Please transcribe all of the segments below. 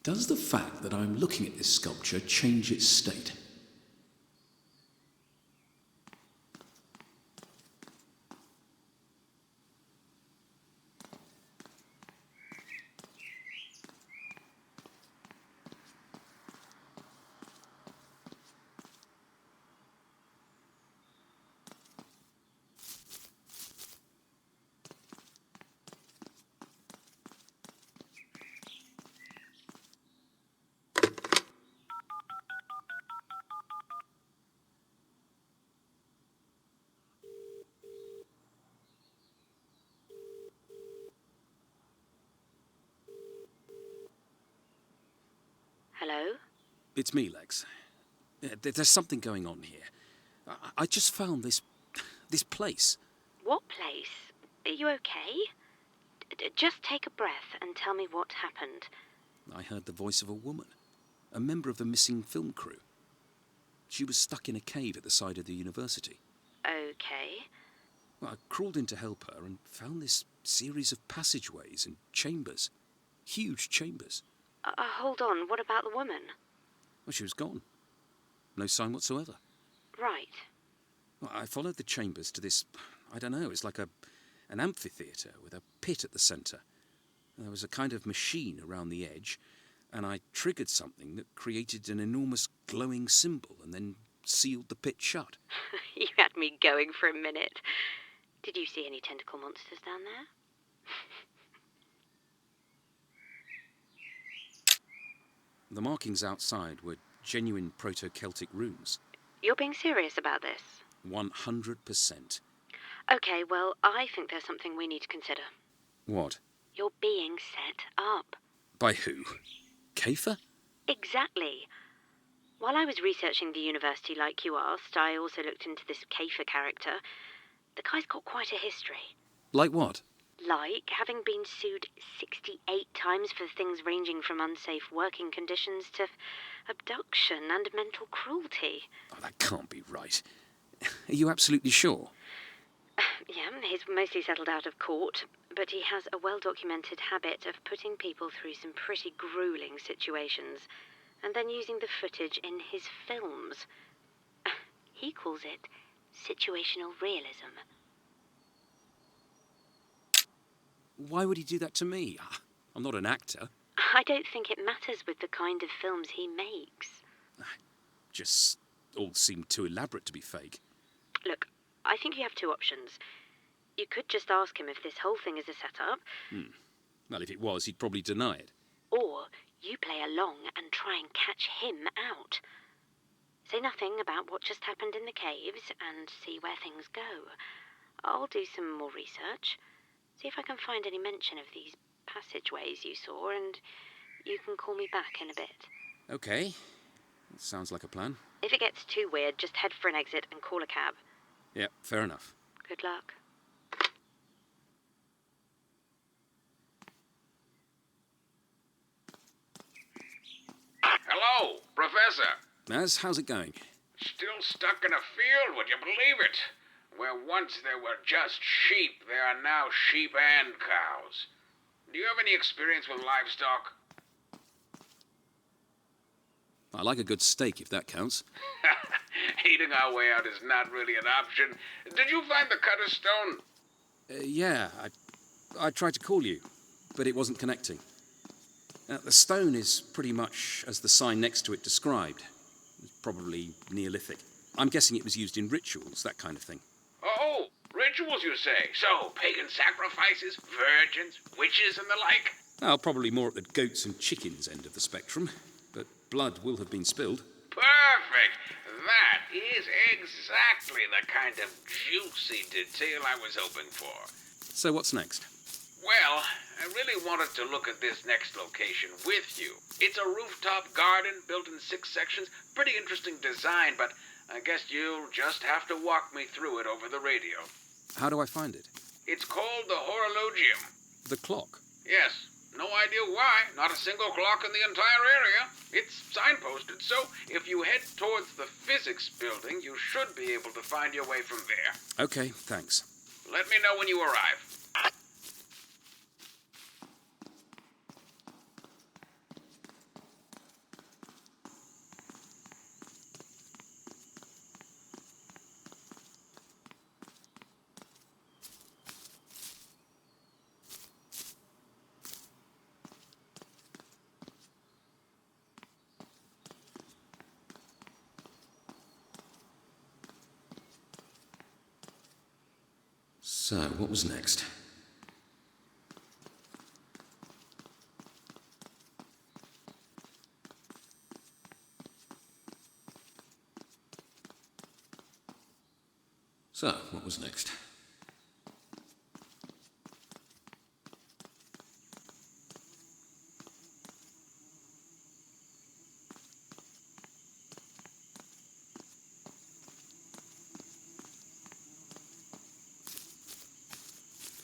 Does the fact that I'm looking at this sculpture change its state? Hello? It's me, Lex. There's something going on here. I just found this place. What place? Are you okay? Just take a breath and tell me what happened. I heard the voice of a woman, a member of the missing film crew. She was stuck in a cave at the side of the university. Okay. Well, I crawled in to help her and found this series of passageways and chambers. Huge chambers. Hold on, what about the woman? Well, she was gone. No sign whatsoever. Right. Well, I followed the chambers to this, I don't know, it's like an amphitheatre with a pit at the centre. There was a kind of machine around the edge, and I triggered something that created an enormous glowing symbol and then sealed the pit shut. You had me going for a minute. Did you see any tentacle monsters down there? The markings outside were genuine Proto-Celtic runes. You're being serious about this? 100%. Okay, well, I think there's something we need to consider. What? You're being set up. By who? Kafer? Exactly. While I was researching the university like you asked, I also looked into this Kafer character. The guy's got quite a history. Like what? Like having been sued 68 times for things ranging from unsafe working conditions to abduction and mental cruelty. Oh, that can't be right. Are you absolutely sure? Yeah, he's mostly settled out of court, but he has a well-documented habit of putting people through some pretty grueling situations and then using the footage in his films. He calls it situational realism. Why would he do that to me? I'm not an actor. I don't think it matters with the kind of films he makes. Just all seemed too elaborate to be fake. Look, I think you have two options. You could just ask him if this whole thing is a setup. Well, if it was, he'd probably deny it. Or you play along and try and catch him out. Say nothing about what just happened in the caves and see where things go. I'll do some more research. See if I can find any mention of these passageways you saw, and you can call me back in a bit. Okay. That sounds like a plan. If it gets too weird, just head for an exit and call a cab. Yeah, fair enough. Good luck. Hello, Professor. Naz, how's it going? Still stuck in a field, would you believe it? Where once there were just sheep, there are now sheep and cows. Do you have any experience with livestock? I like a good steak, if that counts. Eating our way out is not really an option. Did you find the cutter stone? Yeah, I tried to call you, but it wasn't connecting. The stone is pretty much as the sign next to it described. It's probably Neolithic. I'm guessing it was used in rituals, that kind of thing. Oh, rituals, you say? So, pagan sacrifices, virgins, witches, and the like? Well, probably more at the goats and chickens end of the spectrum, but blood will have been spilled. Perfect! That is exactly the kind of juicy detail I was hoping for. So what's next? Well, I really wanted to look at this next location with you. It's a rooftop garden built in 6 sections. Pretty interesting design, but I guess you'll just have to walk me through it over the radio. How do I find it? It's called the Horologium. The clock. Yes. No idea why. Not a single clock in the entire area. It's signposted, so if you head towards the physics building, you should be able to find your way from there. Okay, thanks. Let me know when you arrive. So, what was next? So, what was next?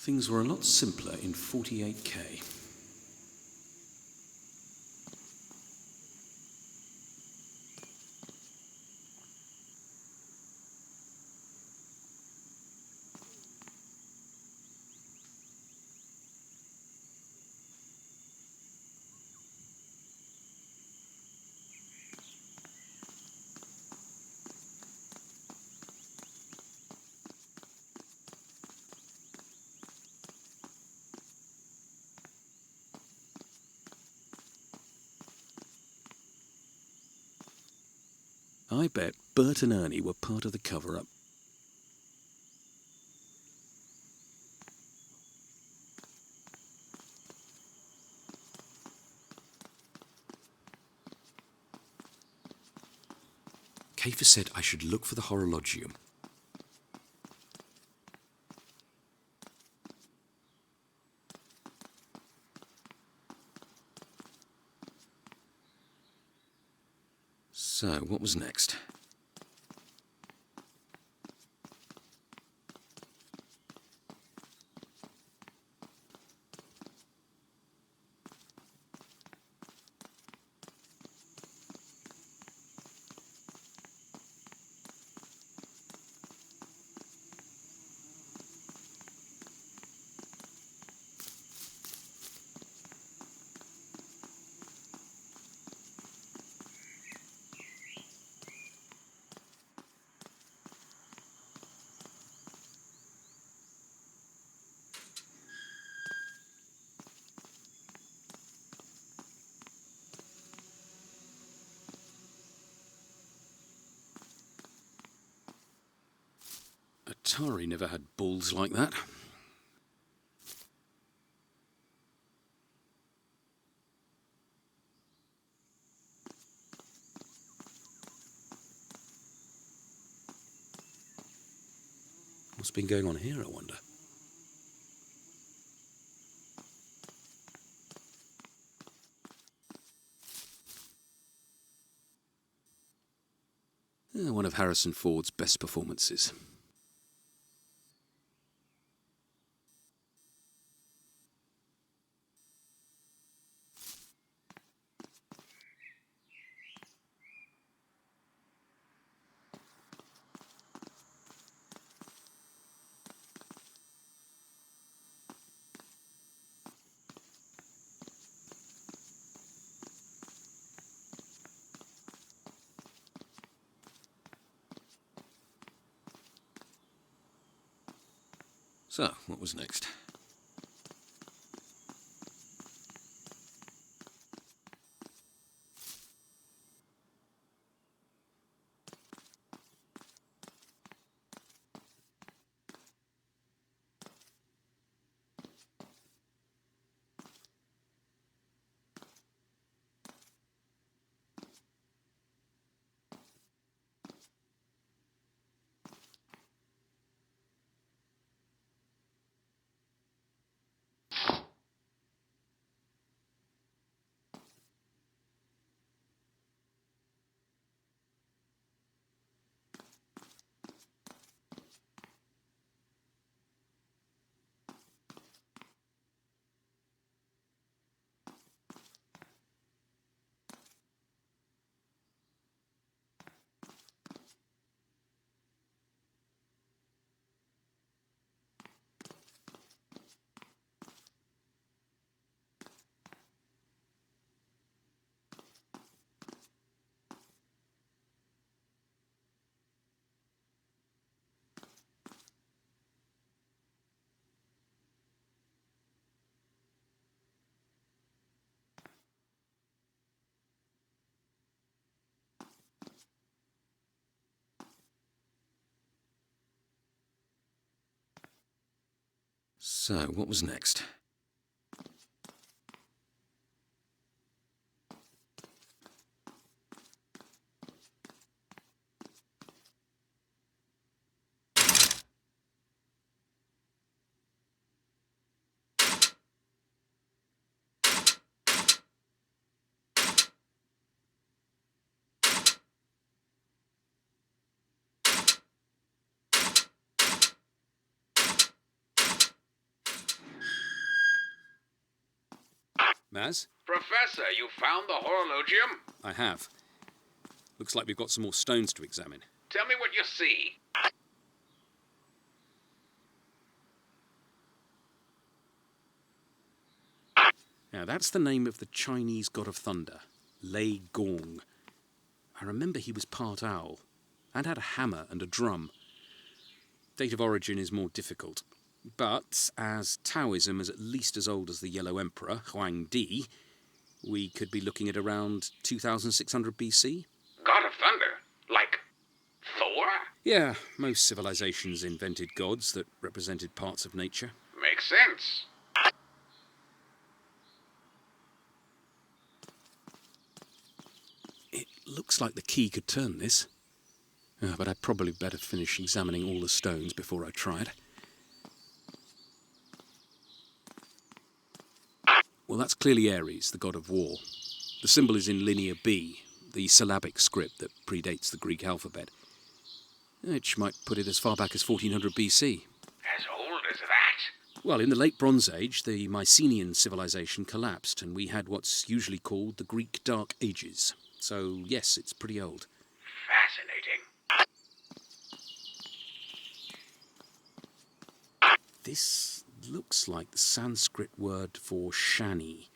Things were a lot simpler in 48K. I bet Bert and Ernie were part of the cover-up. Kafer said I should look for the horologium. So, what was next? Atari never had balls like that. What's been going on here, I wonder? One of Harrison Ford's best performances. So, what was next? So, what was next? Maz? Professor, you found the horologium? I have. Looks like we've got some more stones to examine. Tell me what you see. Now, that's the name of the Chinese god of thunder, Lei Gong. I remember he was part owl, and had a hammer and a drum. Date of origin is more difficult, but as Taoism is at least as old as the Yellow Emperor, Huang Di, we could be looking at around 2600 BC. God of Thunder? Like Thor? Yeah, most civilizations invented gods that represented parts of nature. Makes sense. It looks like the key could turn this. But I'd probably better finish examining all the stones before I tried. Well, that's clearly Ares, the god of war. The symbol is in Linear B, the syllabic script that predates the Greek alphabet, which might put it as far back as 1400 BC. As old as that? Well, in the late Bronze Age, the Mycenaean civilization collapsed, and we had what's usually called the Greek Dark Ages. So, yes, it's pretty old. Fascinating. This looks like the Sanskrit word for Shani,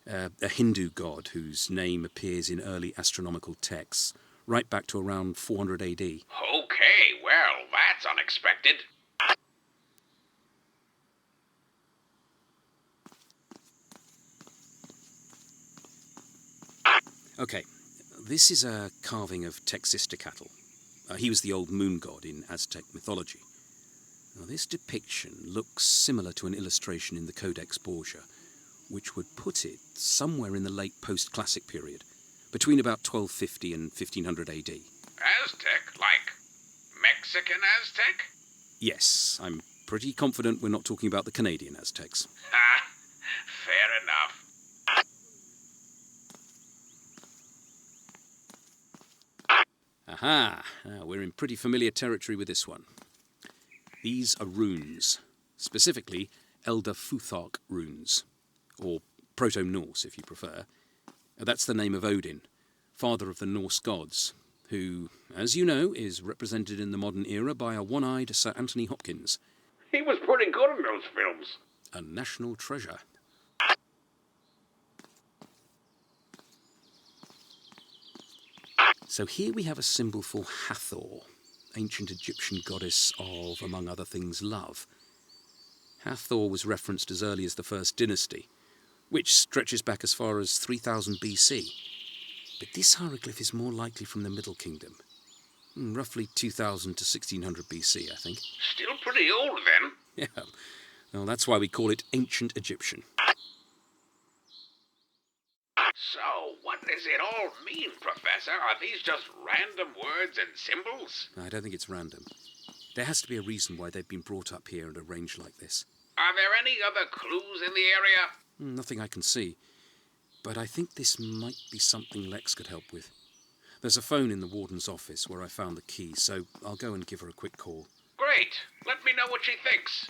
a Hindu god whose name appears in early astronomical texts, right back to around 400 AD. Okay, well, that's unexpected. Okay, this is a carving of Texistocatl. He was the old moon god in Aztec mythology. Now, this depiction looks similar to an illustration in the Codex Borgia, which would put it somewhere in the late post-classic period, between about 1250 and 1500 AD. Aztec? Like Mexican Aztec? Yes, I'm pretty confident we're not talking about the Canadian Aztecs. Ha! Fair enough. Aha! We're in pretty familiar territory with this one. These are runes, specifically Elder Futhark runes, or Proto-Norse if you prefer. That's the name of Odin, father of the Norse gods, who, as you know, is represented in the modern era by a one-eyed Sir Anthony Hopkins. He was pretty good in those films. A national treasure. So here we have a symbol for Hathor, ancient Egyptian goddess of, among other things, love. Hathor was referenced as early as the First Dynasty, which stretches back as far as 3000 BC. But this hieroglyph is more likely from the Middle Kingdom. Roughly 2000 to 1600 BC, I think. Still pretty old then. Yeah, well, that's why we call it Ancient Egyptian. So, what does it all mean, Professor? Are these just random words and symbols? I don't think it's random. There has to be a reason why they've been brought up here and arranged like this. Are there any other clues in the area? Nothing I can see. But I think this might be something Lex could help with. There's a phone in the warden's office where I found the key, so I'll go and give her a quick call. Great. Let me know what she thinks.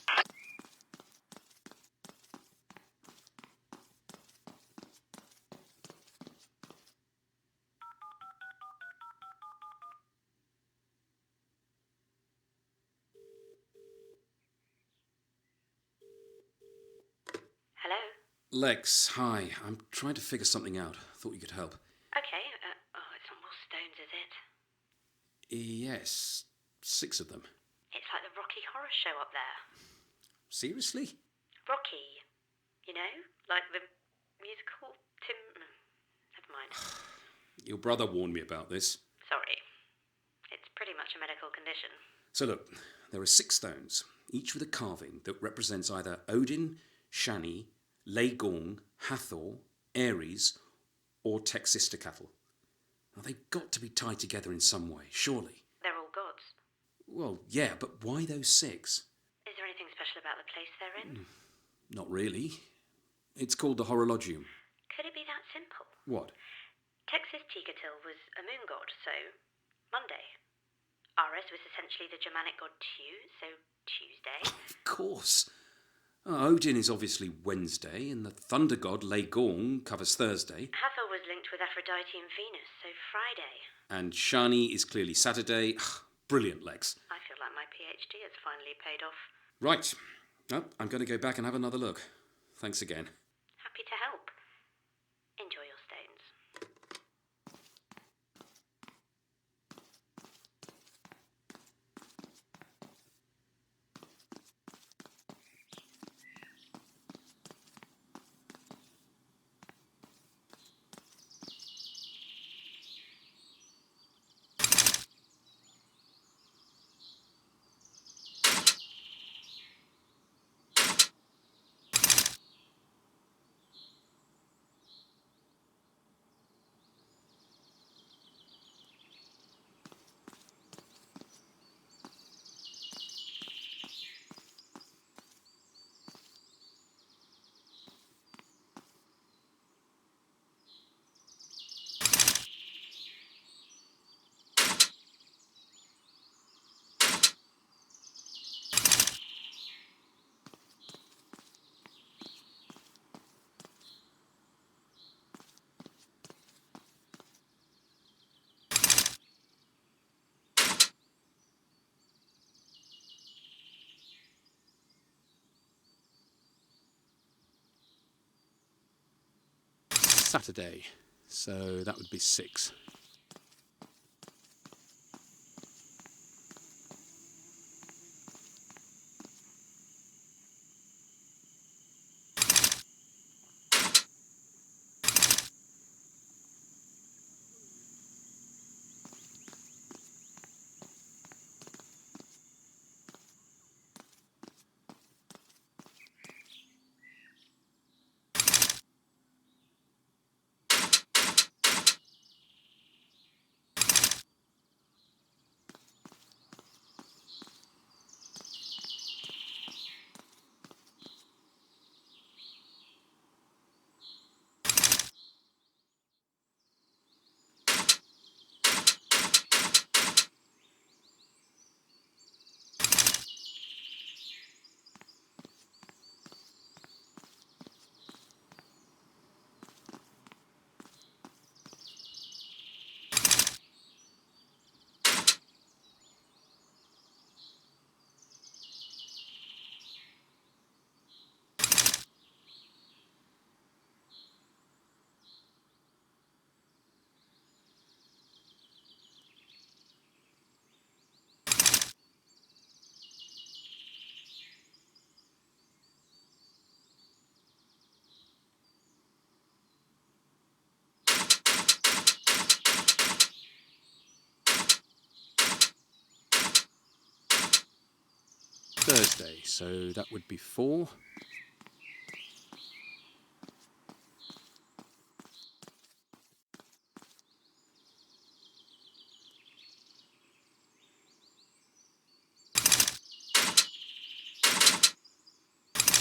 Hello? Lex, hi. I'm trying to figure something out. Thought you could help. Okay, it's not more stones, is it? Yes, 6 of them. It's like the Rocky Horror Show up there. Seriously? Rocky, you know? Like the musical Never mind. Your brother warned me about this. Sorry. It's pretty much a medical condition. So look, there are 6 stones. each with a carving that represents either Odin, Shani, Lei Gong, Hathor, Ares, or Texistocatl. Now, they've got to be tied together in some way, surely. They're all gods. Well, yeah, but why those 6? Is there anything special about the place they're in? Not really. It's called the Horologium. Could it be that simple? What? Texistocatl was a moon god, so Monday. Ares was essentially the Germanic god Tu, so Tuesday. Of course. Odin is obviously Wednesday, and the thunder god Lei Gong covers Thursday. Hathor was linked with Aphrodite and Venus, so Friday. And Shani is clearly Saturday. Brilliant, Lex. I feel like my PhD has finally paid off. Right. Oh, I'm going to go back and have another look. Thanks again. Happy to help. Enjoy your stones. Saturday. So that would be 6. Thursday, so that would be 4.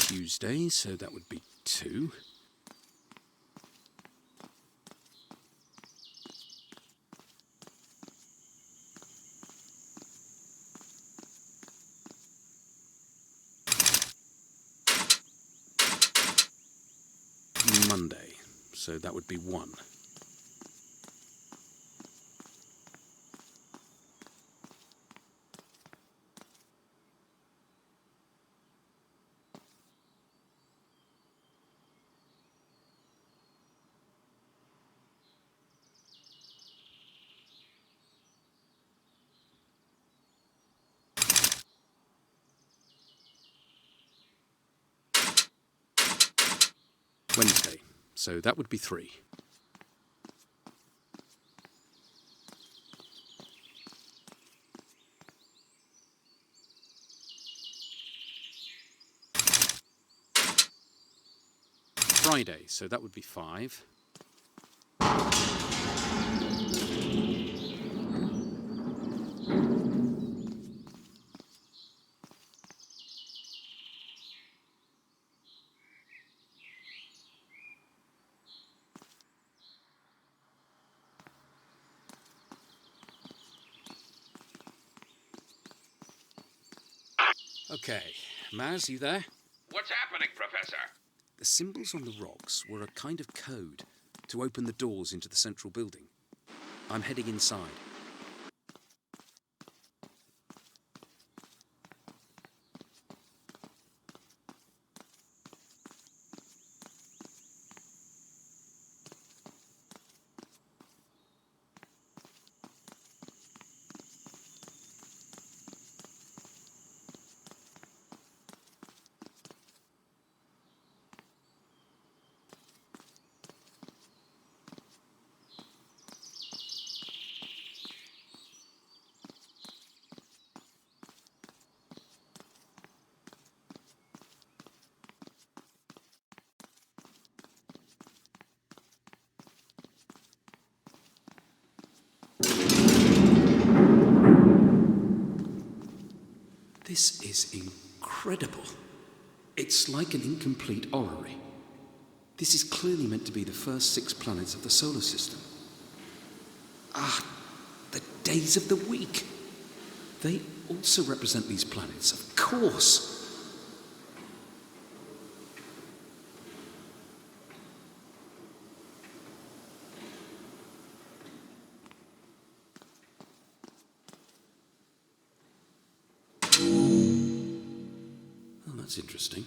Tuesday, so that would be 2. Monday, so that would be 1. Wednesday, so that would be 3. Friday, so that would be 5. Okay, Maz, you there? What's happening, Professor? The symbols on the rocks were a kind of code to open the doors into the central building. I'm heading inside. This is incredible. It's like an incomplete orrery. This is clearly meant to be the first 6 planets of the solar system. Ah, the days of the week. They also represent these planets, of course. Oh, that's interesting.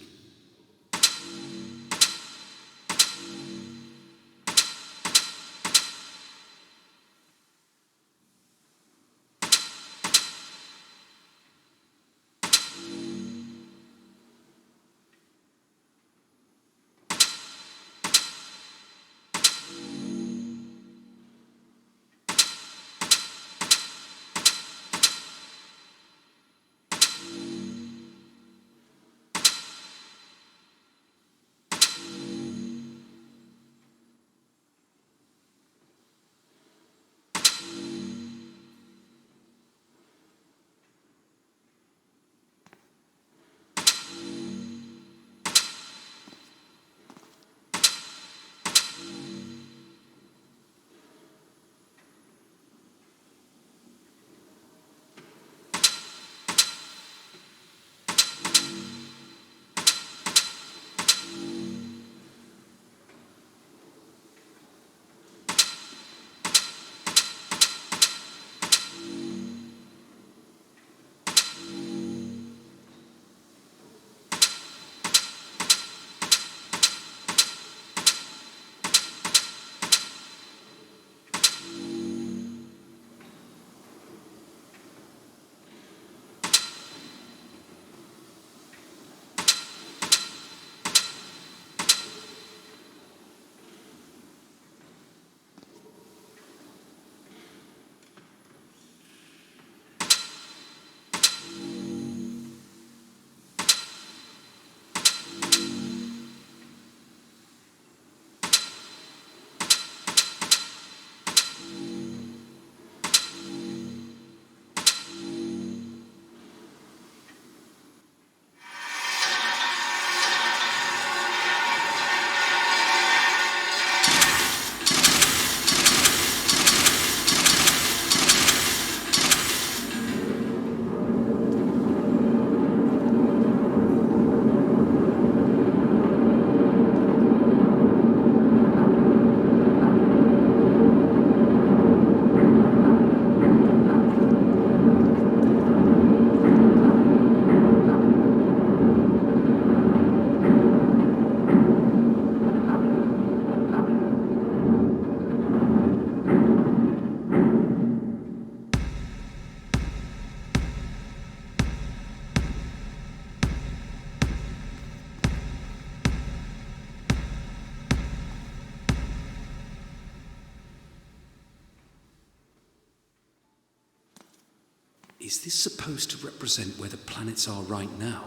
Is this supposed to represent where the planets are right now?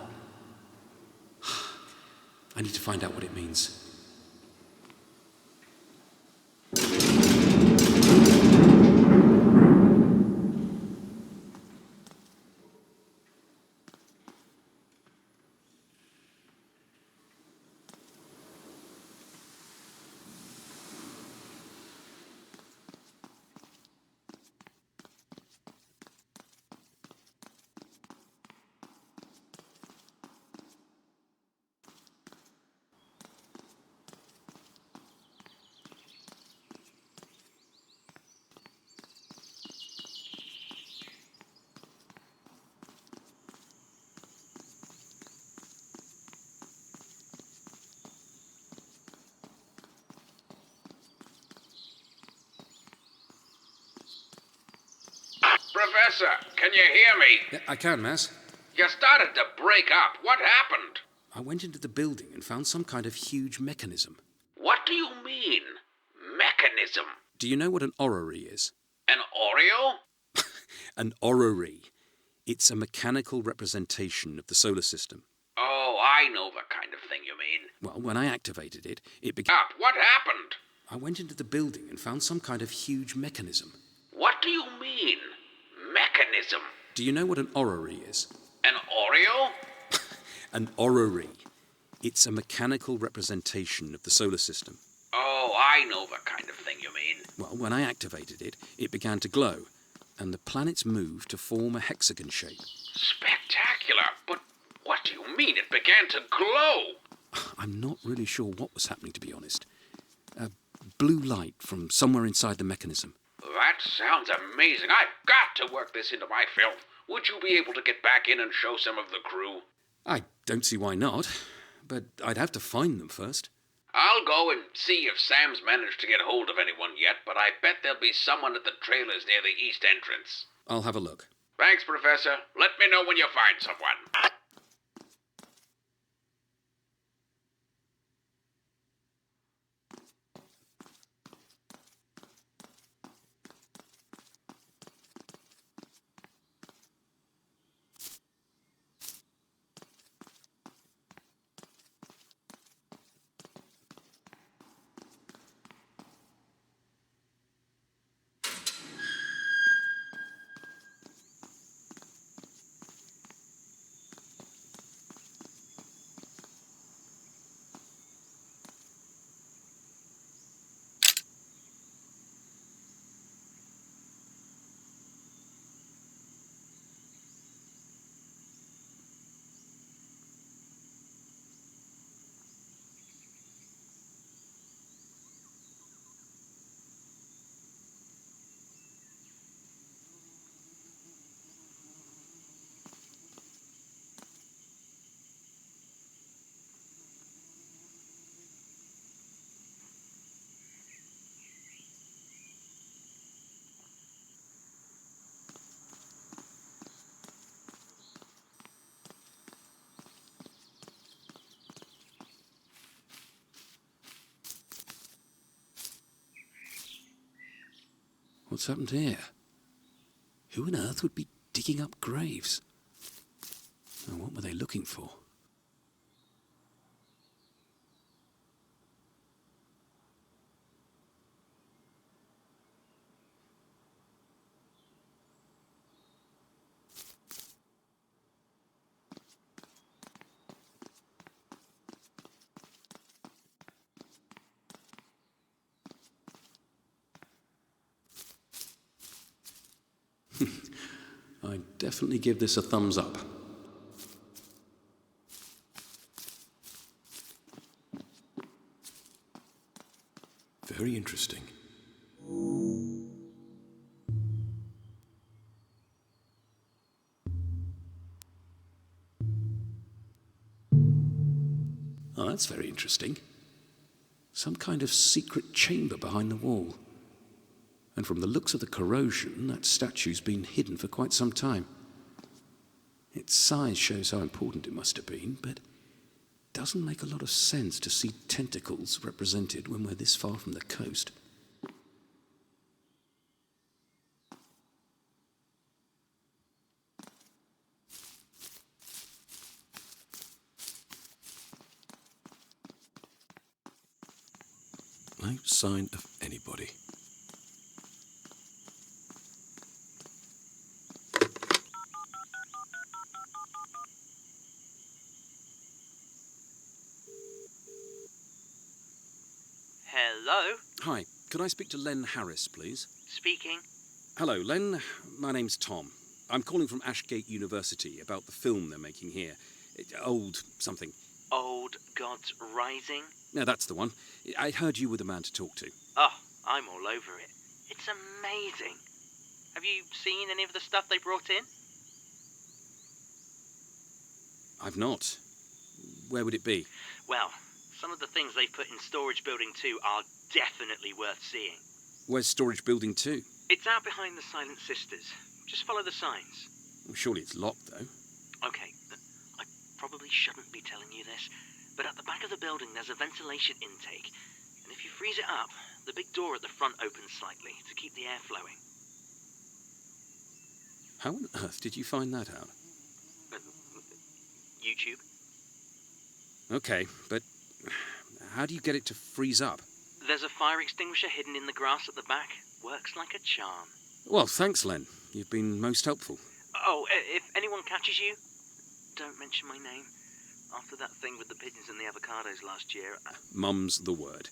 I need to find out what it means. Professor, can you hear me? Yeah, I can, Mas. You started to break up. What happened? I went into the building and found some kind of huge mechanism. What do you mean? Mechanism? Do you know what an orrery is? An Oreo? An orrery. It's a mechanical representation of the solar system. Oh, I know the kind of thing you mean. Well, when I activated it, it began... Up. What happened? I went into the building and found some kind of huge mechanism. What do you mean? Mechanism? Do you know what an orrery is? An Oreo? An orrery. It's a mechanical representation of the solar system. Oh, I know the kind of thing you mean. Well, when I activated it, it began to glow, and the planets moved to form a hexagon shape. Spectacular. But what do you mean it began to glow? I'm not really sure what was happening, to be honest. Blue light from somewhere inside the mechanism. That sounds amazing. I've got to work this into my film. Would you be able to get back in and show some of the crew? I don't see why not, but I'd have to find them first. I'll go and see if Sam's managed to get hold of anyone yet, but I bet there'll be someone at the trailers near the east entrance. I'll have a look. Thanks, Professor. Let me know when you find someone. What's happened here? Who on earth would be digging up graves? And what were they looking for? I'd definitely give this a thumbs up. Very interesting. Oh, that's very interesting. Some kind of secret chamber behind the wall. And from the looks of the corrosion, that statue's been hidden for quite some time. Its size shows how important it must have been, but it doesn't make a lot of sense to see tentacles represented when we're this far from the coast. No sign of anybody. Hello? Hi, could I speak to Len Harris, please? Speaking. Hello, Len. My name's Tom. I'm calling from Ashgate University about the film they're making here. Old something. Old Gods Rising? No, that's the one. I heard you were the man to talk to. Oh, I'm all over it. It's amazing. Have you seen any of the stuff they brought in? I've not. Where would it be? Well, some of the things they've put in Storage Building 2 are definitely worth seeing. Where's Storage Building 2? It's out behind the Silent Sisters. Just follow the signs. Well, surely it's locked, though. Okay, I probably shouldn't be telling you this, but at the back of the building there's a ventilation intake, and if you freeze it up, the big door at the front opens slightly to keep the air flowing. How on earth did you find that out? YouTube? Okay, but how do you get it to freeze up? There's a fire extinguisher hidden in the grass at the back. Works like a charm. Well, thanks, Len. You've been most helpful. Oh, if anyone catches you, don't mention my name. After that thing with the pigeons and the avocados last year, Mum's the word.